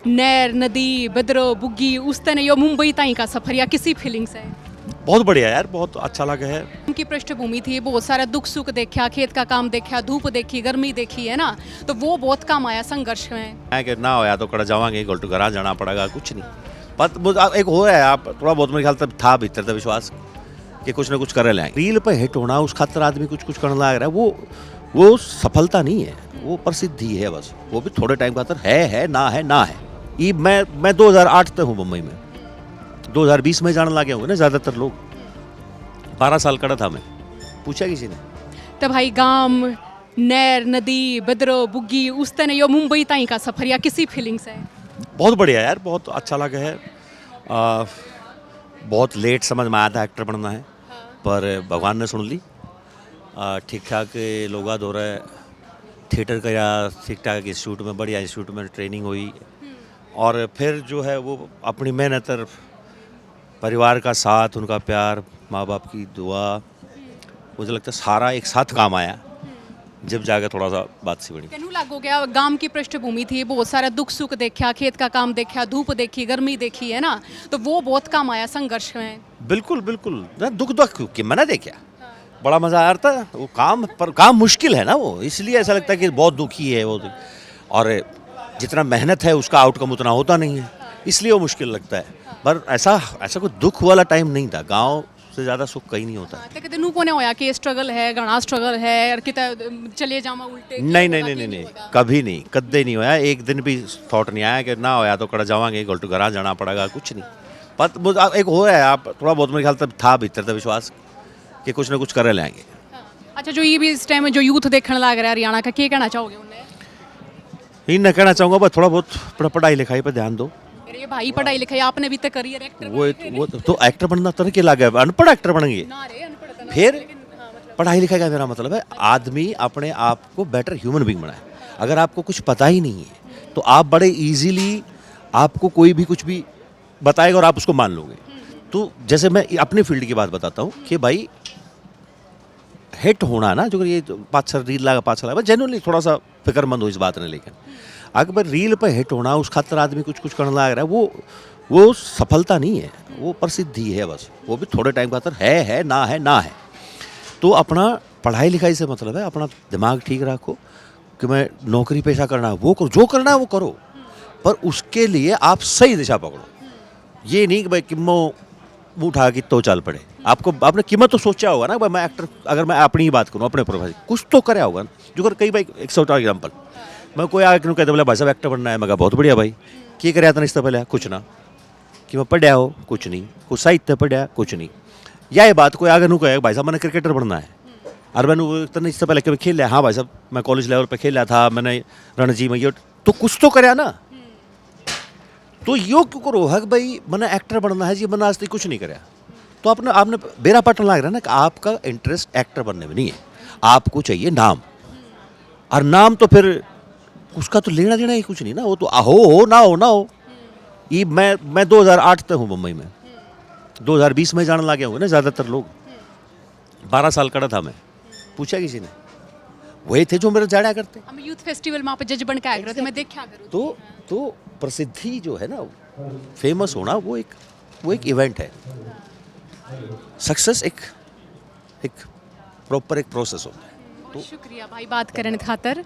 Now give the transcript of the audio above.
नहर नदी बदरो बुग्गी उस तरह यो मुंबई ताई का सफर या किसी फीलिंग से बहुत बढ़िया यार, बहुत अच्छा लगा है। उनकी पृष्ठभूमि थी, बहुत सारा दुख सुख देखा, खेत का काम देखा, धूप देखी, गर्मी देखी है ना, तो वो बहुत काम आया संघर्ष में। है कि ना होया तो कड़ा जावांगे गोल्टू घर जाना पड़ेगा, कुछ नहीं पता एक हो रहा है। आप थोड़ा बहुत मेरे ख्याल तक था भीतर था विश्वास कि कुछ ना कुछ कर ले। रील पे हिट होना उस खातर आदमी कुछ कुछ करने लग रहा है, वो सफलता नहीं है, वो प्रसिद्धि है बस। वो भी थोड़े टाइम खातर है ना है ना है। ये मैं 2008 तक हूँ मुंबई में, 2020 में जाने लगे होंगे ना ज़्यादातर लोग। 12 साल कड़ा था मैं, पूछा किसी ने। तो भाई गांव नहर नदी बदरो बुग्गी उस तरह यो मुंबई ताई का सफर या किसी फीलिंग से बहुत बढ़िया यार, बहुत अच्छा लगा है। बहुत लेट समझ में आया था एक्टर बनना है, पर भगवान ने सुन ली। ठीक ठाक लोग हो रहे थिएटर का, या ठीक ठाक इंस्टीट्यूट में, बढ़िया इंस्टीट्यूट में ट्रेनिंग हुई, और फिर जो है वो अपनी मेहनत और परिवार का साथ, उनका प्यार, माँ बाप की दुआ, मुझे लगता है सारा एक साथ काम आया, जब जाकर थोड़ा सा बात सी बनी। कहने लागो गया गांव की पृष्ठभूमि थी, बहुत सारा दुख सुख देखा, खेत का काम देखा, धूप देखी, गर्मी देखी है ना, तो वो बहुत काम आया संघर्ष में। बिल्कुल बिल्कुल, दुख कि मैंने देखा, बड़ा मज़ा आ रहा था। वो काम मुश्किल है ना, वो इसलिए ऐसा लगता है कि बहुत दुखी है वो, और जितना मेहनत है उसका आउटकम उतना होता नहीं है, इसलिए वो मुश्किल लगता है। पर ऐसा कोई दुख वाला टाइम नहीं था। गांव से ज़्यादा सुख कहीं नहीं होता। तो कहते नूपों ने होया कि स्ट्रगल है, घना स्ट्रगल है, और किता चले जामा उल्टे नहीं, कभी नहीं, कद्दे नहीं होया। एक दिन भी थॉट नहीं आया कि ना होया तो कड़ा जावांगे गोल्टू घर जाना पड़ेगा, कुछ नहीं पता एक हो रहा है। आप थोड़ा बहुत मेरे ख्याल तक था भीतर था विश्वास कि कुछ ना कुछ कर लेंगे। अच्छा, जो ये भी इस टाइम जो यूथ देखने लग रहा है हरियाणा का, क्या कहना चाहोगे उन्हें? मैं कहना चाहूँगा बस थोड़ा बहुत पढ़ाई लिखाई पर ध्यान दो। अरे भाई, पढ़ाई लिखाई आपने भी तो करी है, एक्टर वो तो एक्टर बनना तरह के लगा है, अनपढ़ एक्टर बनेंगे ना रे, अनपढ़ तो ना, फिर लेकिन हाँ, मतलब पढ़ाई लिखाई का मेरा मतलब है आदमी अपने आप को बेटर ह्यूमन बीइंग बनाए। अगर आपको कुछ पता ही नहीं है तो आप बड़े इजीली, आपको कोई भी कुछ भी बताएगा और आप उसको मान लोगे। तो जैसे मैं अपने फील्ड की बात बताता हूँ कि भाई हिट होना ना, जो ये 5-6 रील लगा 5 साल लगा, जेन्युइनली थोड़ा सा फिक्रमंद हो इस बात ने। लेकिन अगर रील पे हिट होना उस खातर आदमी कुछ कुछ करने लग रहा है, वो सफलता नहीं है, वो प्रसिद्धि है बस। वो भी थोड़े टाइम खातर है ना है ना है। तो अपना पढ़ाई लिखाई से मतलब है, अपना दिमाग ठीक रखो कि मैं नौकरी पेशा करना है वो करो, जो करना है वो करो, पर उसके लिए आप सही दिशा पकड़ो। ये नहीं कि भाई किम्मो मुँह उठा के तो चल पड़े। आपने कीमत तो सोचा होगा ना भाई, मैं एक्टर, अगर मैं अपनी ही बात करूँ, अपने प्रोफेशन, कुछ तो कराया होगा ना। जो कर कई भाई, एक छोटा एग्जाम्पल, मैं कोई आगे कहते बोले भाई साहब एक्टर बनना है, मैं कहा बहुत बढ़िया भाई, क्या कराया था इससे पहले? कुछ ना। कि मैं पढ़िया हो? कुछ नहीं। कुछ साहित्य पढ़िया? कुछ नहीं। या ये बात कोई आगे नू कहे भाई साहब मैंने क्रिकेटर बनना है, और मैंने इससे पहले कभी खेल लिया? हाँ भाई साहब मैं कॉलेज लेवल पे खेल लिया था, मैंने रणजी में, तो कुछ तो कराया ना। तो यो क्यों करो हक भाई मैंने एक्टर बनना है जी, मैंने आज तक कुछ नहीं कराया, तो आपने बेरा पाटन लग रहा है ना कि आपका इंटरेस्ट एक्टर बनने में नहीं है, आपको चाहिए नाम। और नाम तो फिर उसका तो लेना देना ही कुछ नहीं ना, वो तो हो ना हो। ये मैं 2008 तक हूँ मुंबई में, 2020 में जाने लगे होंगे ना ज़्यादातर लोग। 12 साल कड़ा था मैं, पूछा किसी ने। वही थे जो मेरे जाया करते। हम यूथ फेस्टिवल में पे जज बन के आए थे, मैं देखा करूँ। तो प्रसिद्धि जो है ना, फेमस होना, वो एक इवेंट है। सक्सेस एक प्रॉपर एक प्रोसेस होता है। शुक्रिया भाई बात करने खातर।